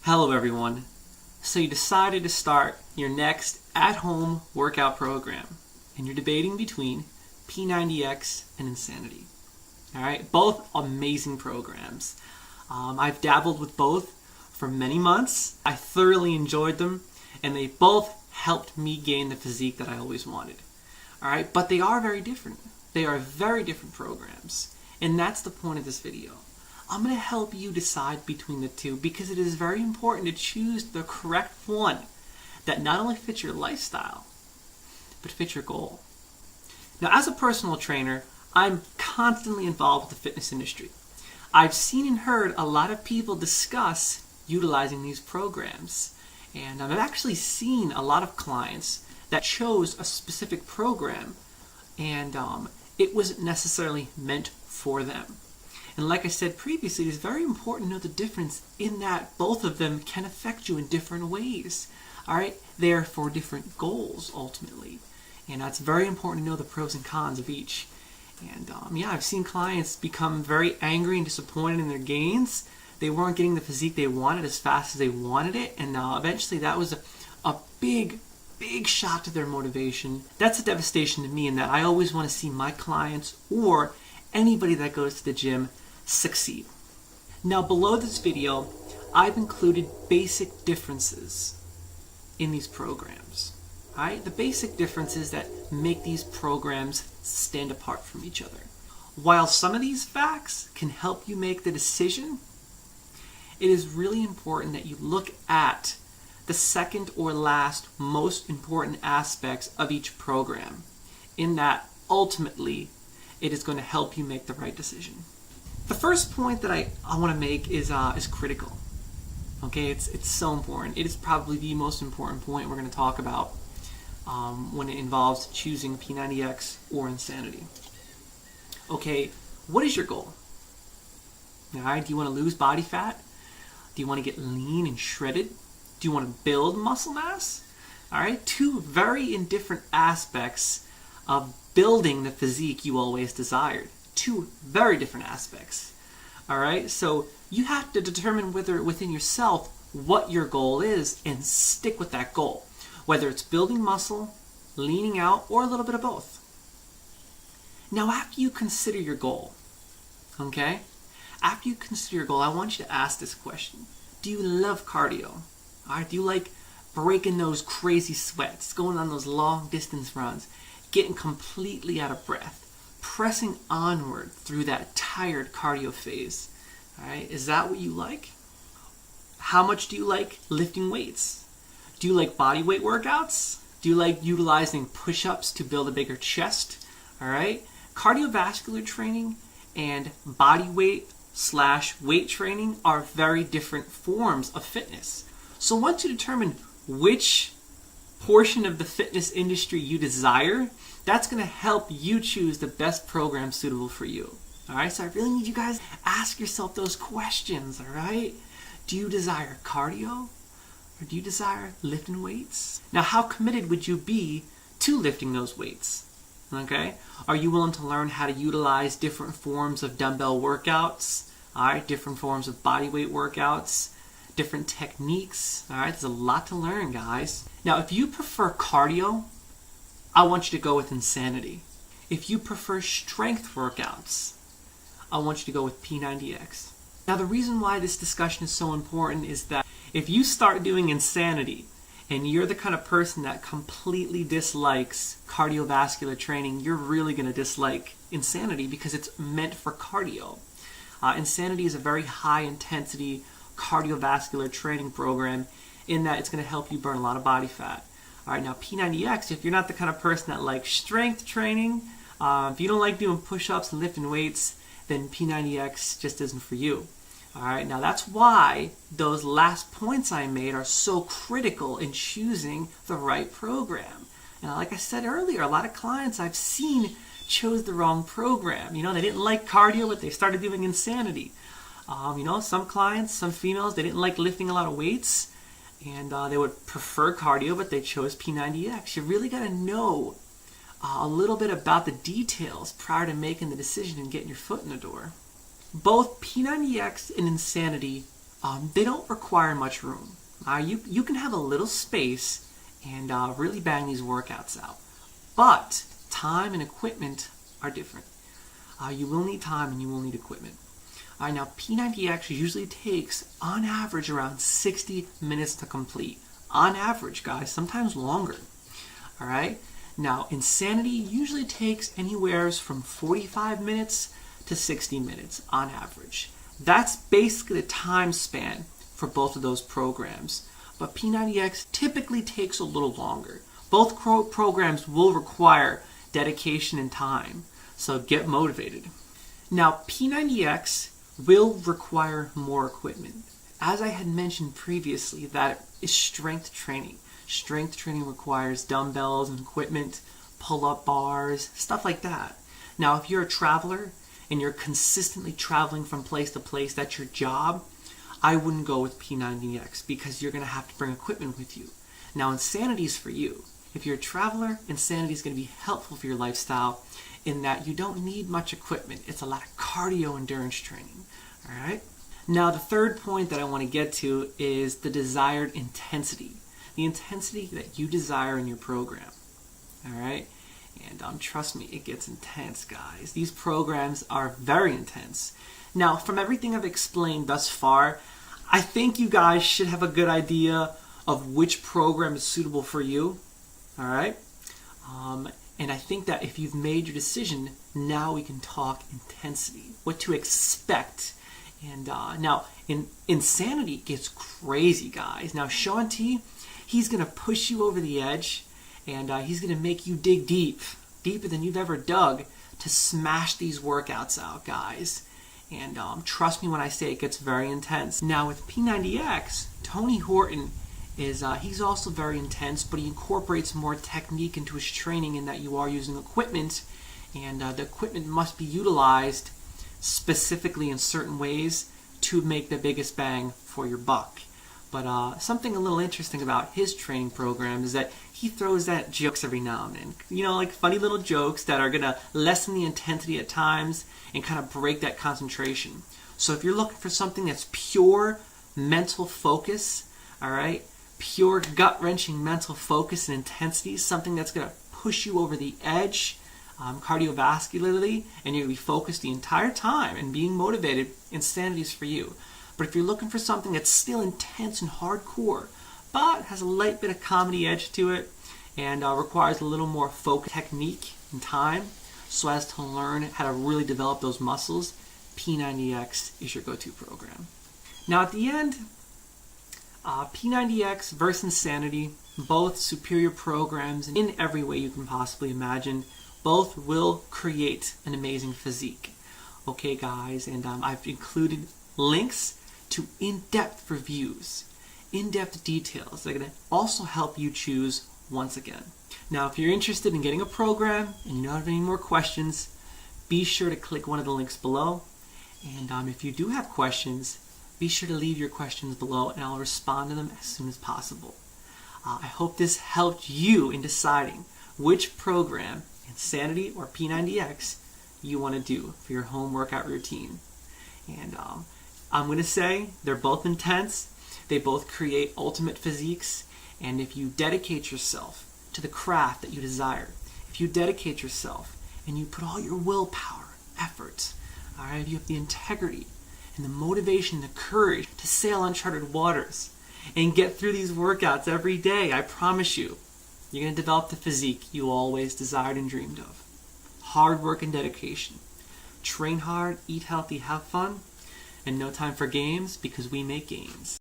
Hello everyone. So you decided to start your next at-home workout program and you're debating between P90X and Insanity. Alright, both amazing programs. I've dabbled with both for many months. I thoroughly enjoyed them and they both helped me gain the physique that I always wanted. Alright, but they are very different. They are very different programs, and that's the point of this video. I'm going to help you decide between the two because it is very important to choose the correct one that not only fits your lifestyle, but fits your goal. Now, as a personal trainer, I'm constantly involved with the fitness industry. I've seen and heard a lot of people discuss utilizing these programs, and I've actually seen a lot of clients that chose a specific program and it wasn't necessarily meant for them. And like I said previously, it's very important to know the difference in that both of them can affect you in different ways. Alright, they are for different goals ultimately. And that's very important to know the pros and cons of each. And I've seen clients become very angry and disappointed in their gains. They weren't getting the physique they wanted as fast as they wanted it, and eventually that was a big shot to their motivation. That's a devastation to me in that I always want to see my clients or anybody that goes to the gym succeed. Now below this video, I've included basic differences in these programs. Alright? The basic differences that make these programs stand apart from each other. While some of these facts can help you make the decision, it is really important that you look at the second or last most important aspects of each program, in that ultimately it is going to help you make the right decision. The first point that I want to make is critical. Okay, it's so important. It is probably the most important point we're going to talk about when it involves choosing P90X or Insanity. Okay, what is your goal? All right, do you want to lose body fat? Do you want to get lean and shredded? Do you want to build muscle mass? All right, two very different aspects of building the physique you always desired. Two very different aspects. All right, so you have to determine whether within yourself what your goal is and stick with that goal, whether it's building muscle, leaning out, or a little bit of both. Now, after you consider your goal, okay, after you consider your goal, I want you to ask this question. Do you love cardio? All right, do you like breaking those crazy sweats, going on those long distance runs, getting completely out of breath, pressing onward through that tired cardio phase? All right, is that what you like? How much do you like lifting weights? Do you like body weight workouts? Do you like utilizing push-ups to build a bigger chest? All right, cardiovascular training and body weight/weight training are very different forms of fitness. So once you determine which portion of the fitness industry you desire, that's going to help you choose the best program suitable for you. All right, so I really need you guys to ask yourself those questions, all right? Do you desire cardio or do you desire lifting weights? Now, how committed would you be to lifting those weights? Okay? Are you willing to learn how to utilize different forms of dumbbell workouts? All right, different forms of body weight workouts, different techniques. All right, there's a lot to learn, guys. Now, if you prefer cardio, I want you to go with Insanity. If you prefer strength workouts, I want you to go with P90X. Now, the reason why this discussion is so important is that if you start doing Insanity and you're the kind of person that completely dislikes cardiovascular training, you're really going to dislike Insanity because it's meant for cardio. Insanity is a very high intensity cardiovascular training program in that it's going to help you burn a lot of body fat. All right, now P90X, if you're not the kind of person that likes strength training, if you don't like doing push-ups and lifting weights, then P90X just isn't for you. All right, now that's why those last points I made are so critical in choosing the right program. Now, like I said earlier, a lot of clients I've seen chose the wrong program. You know, they didn't like cardio, but they started doing Insanity. Some clients, some females, they didn't like lifting a lot of weights, and they would prefer cardio, but they chose P90X. You really got to know a little bit about the details prior to making the decision and getting your foot in the door. Both P90X and Insanity they don't require much room. You can have a little space and really bang these workouts out. But time and equipment are different. You will need time and you will need equipment. Now P90X usually takes, on average, around 60 minutes to complete. On average, guys, sometimes longer. All right? Now, Insanity usually takes anywhere from 45 minutes to 60 minutes on average. That's basically the time span for both of those programs. But P90X typically takes a little longer. Both programs will require dedication and time, so get motivated. Now, P90X will require more equipment. As I had mentioned previously, that is strength training. Strength training requires dumbbells and equipment, pull-up bars, stuff like that. Now, if you're a traveler and you're consistently traveling from place to place, that's your job, I wouldn't go with P90X because you're going to have to bring equipment with you. Now, Insanity is for you. If you're a traveler, Insanity is going to be helpful for your lifestyle in that you don't need much equipment. It's a lot of cardio endurance training. All right? Now, the third point that I want to get to is the desired intensity. The intensity that you desire in your program. All right? And trust me, it gets intense, guys. These programs are very intense. Now, from everything I've explained thus far, I think you guys should have a good idea of which program is suitable for you. All right? And I think that if you've made your decision, now we can talk intensity, what to expect. And now, Insanity gets crazy, guys. Now, Shaun T, he's going to push you over the edge, and he's going to make you dig deep, deeper than you've ever dug, to smash these workouts out, guys. And trust me when I say it gets very intense. Now, with P90X, Tony Horton he's also very intense, but he incorporates more technique into his training in that you are using equipment, and the equipment must be utilized specifically in certain ways to make the biggest bang for your buck. But something a little interesting about his training program is that he throws out jokes every now and then. You know, like funny little jokes that are going to lessen the intensity at times and kind of break that concentration. So if you're looking for something that's pure mental focus, all right, pure gut-wrenching mental focus and intensity, something that's going to push you over the edge cardiovascularly, and you're going to be focused the entire time and being motivated, Insanity is for you. But if you're looking for something that's still intense and hardcore, but has a light bit of comedy edge to it, and requires a little more focus, technique, and time, so as to learn how to really develop those muscles, P90X is your go-to program. Now at the end, P90X versus Insanity, both superior programs in every way you can possibly imagine. Both will create an amazing physique. Okay, guys, and I've included links to in-depth reviews, in-depth details. They're going to also help you choose once again. Now, if you're interested in getting a program and you don't have any more questions, be sure to click one of the links below. And if you do have questions, be sure to leave your questions below and I'll respond to them as soon as possible. I hope this helped you in deciding which program, Insanity or P90X, you want to do for your home workout routine. And I'm going to say they're both intense. They both create ultimate physiques. And if you dedicate yourself to the craft that you desire, if you dedicate yourself and you put all your willpower, effort, all right, you have the integrity and the motivation, the courage to sail uncharted waters and get through these workouts every day, I promise you, you're going to develop the physique you always desired and dreamed of. Hard work and dedication. Train hard, eat healthy, have fun, and no time for games because we make gains.